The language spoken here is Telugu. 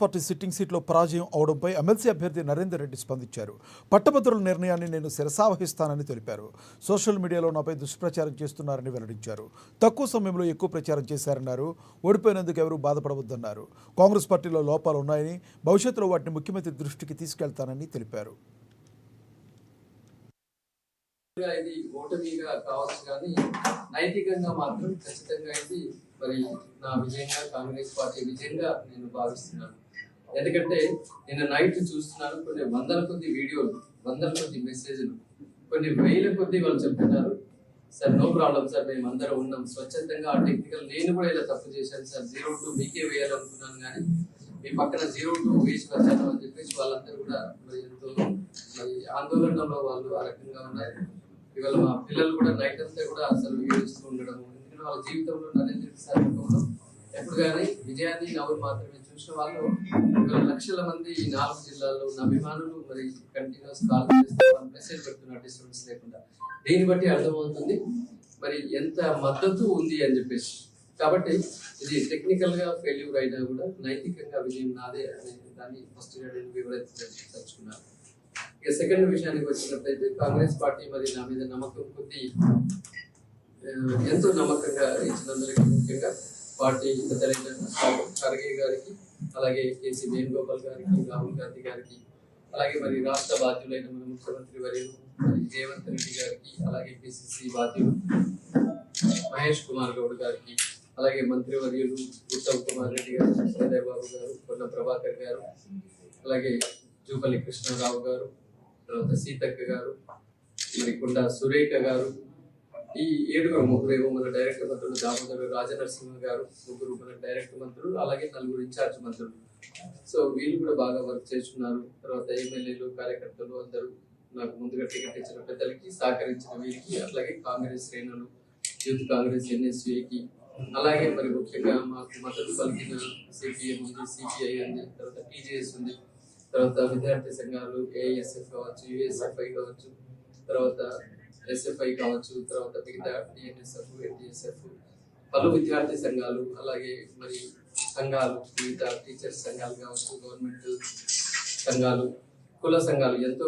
పార్టీ సిట్టింగ్ సీట్లో పరాజయం అవడంపై ఎమ్మెల్సీ అభ్యర్థి నరేందర్ రెడ్డి స్పందించారు. పట్టభద్రుల నిర్ణయాన్ని నేను శిరసావహిస్తానని తెలిపారు. సోషల్ మీడియాలో నాపై దుష్ప్రచారం చేస్తున్నారని వెల్లడించారు. తక్కువ సమయంలో ఎక్కువ ప్రచారం చేశారన్నారు. ఓడిపోయినందుకు ఎవరూ బాధపడవద్దన్నారు. కాంగ్రెస్ పార్టీలో లోపాలు ఉన్నాయని, భవిష్యత్తులో వాటిని ముఖ్యమంత్రి దృష్టికి తీసుకెళ్తానని తెలిపారు. ఇది ఓటమిగా కావచ్చు కానీ నైతికంగా మాత్రం ఖచ్చితంగా ఇది మరి నా విజయంగా, కాంగ్రెస్ పార్టీ విజయంగా నేను భావిస్తున్నాను. ఎందుకంటే నిన్న నైట్ చూస్తున్నాను, కొన్ని వందల కొద్ది వీడియోలు, వందల కొద్ది మెసేజ్లు, కొన్ని వేల కొద్ది వాళ్ళు చెప్తున్నారు, సార్ నో ప్రాబ్లం సార్, మేము అందరం ఉన్నాం స్వచ్ఛందంగా, టెక్నికల్ నేను కూడా ఇలా తప్పు చేశాను సార్, 0-2 మీకే వేయాలనుకున్నాను కానీ మీ పక్కన 0-2 వేసి వచ్చాను అని చెప్పేసి వాళ్ళందరూ కూడా మరి ఎంతో మరి ఆందోళనలో వాళ్ళు ఆ రకంగా ఉన్నారు. ఇవాళ మా పిల్లలు కూడా నైట్ అంతా కూడా అసలు ఏడుస్తూ ఉండడం, ఎందుకంటే వాళ్ళ జీవితంలో నరేంద్ర రెడ్డి సార్ ఎప్పుడు కానీ విజయాన్ని నవ్వులు మాత్రమే చూసిన వాళ్ళు ఇవాళ లక్షల మంది ఈ 4 జిల్లాల్లో ఉన్న అభిమానులు మరి కంటిన్యూస్ కాల్ చేస్తూ వాళ్ళు మెసేజ్ పెడుతున్నారు డిస్టర్బెన్స్ లేకుండా. దీన్ని బట్టి అర్థమవుతుంది మరి ఎంత మద్దతు ఉంది అని చెప్పేసి. కాబట్టి ఇది టెక్నికల్ గా ఫెయిల్యూర్ అయినా కూడా నైతికంగా విజయం నాదే అనే దాన్ని ఫస్ట్ నేను వివరించుకున్నాను. ఇక సెకండ్ విషయానికి వచ్చినట్లయితే కాంగ్రెస్ పార్టీ మరి నా మీద నమ్మకం కొద్ది ఎంతో నమ్మకంగా ఇచ్చినందుకు ముఖ్యంగా పార్టీ ఖర్గే గారికి, అలాగే కేసీ వేణుగోపాల్ గారికి, రాహుల్ గాంధీ గారికి, అలాగే మరి రాష్ట్ర బాధ్యులైన మన ముఖ్యమంత్రి వర్యులు మరి రేవంత్ రెడ్డి గారికి, అలాగే పిసిసి బాధ్యులు మహేష్ కుమార్ గౌడ్ గారికి, అలాగే మంత్రివర్యులు ఉత్తమ్ కుమార్ రెడ్డి గారు, సంజయ్ బాబు గారు, పొన్న ప్రభాకర్ గారు, అలాగే జూపల్లి కృష్ణారావు గారు, తర్వాత సీతక్క గారు, మరి కొండా సురేఖ గారు, ఈ 7 ముగ్గురు మన డైరెక్ట్ మంత్రులు, దామోదర్ రాజనరసింహ గారు, ముగ్గురు మన డైరెక్ట్ మంత్రులు, అలాగే 4 ఇన్ఛార్జ్ మంత్రులు. సో వీళ్ళు కూడా బాగా వర్క్ చేస్తున్నారు. తర్వాత ఎమ్మెల్యేలు, కార్యకర్తలు అందరూ నాకు ముందుగా టికెట్ ఇచ్చిన పెద్దలకి, సహకరించిన వీరికి, అట్లాగే కాంగ్రెస్ శ్రేణులు, యూత్ కాంగ్రెస్ ఎన్ఎస్యూకి, అలాగే మరి ముఖ్యంగా మాకు మద్దతు పలికిన సిపిఎం ఉంది, సిపిఐ ఉంది, తర్వాత టీజేఎస్ ఉంది, తర్వాత విద్యార్థి సంఘాలు ఏఎస్ఎఫ్ కావచ్చు, యుఎస్ఎఫ్ఐ కావచ్చు, తర్వాత ఎస్ఎఫ్ఐ కావచ్చు, తర్వాత మిగతా టిఎన్ఎస్ఎఫ్, ఎన్టీఎస్ఎఫ్, పలు విద్యార్థి సంఘాలు, అలాగే మరి సంఘాలు, మిగతా టీచర్స్ సంఘాలు కావచ్చు, గవర్నమెంట్ సంఘాలు, కుల సంఘాలు ఎంతో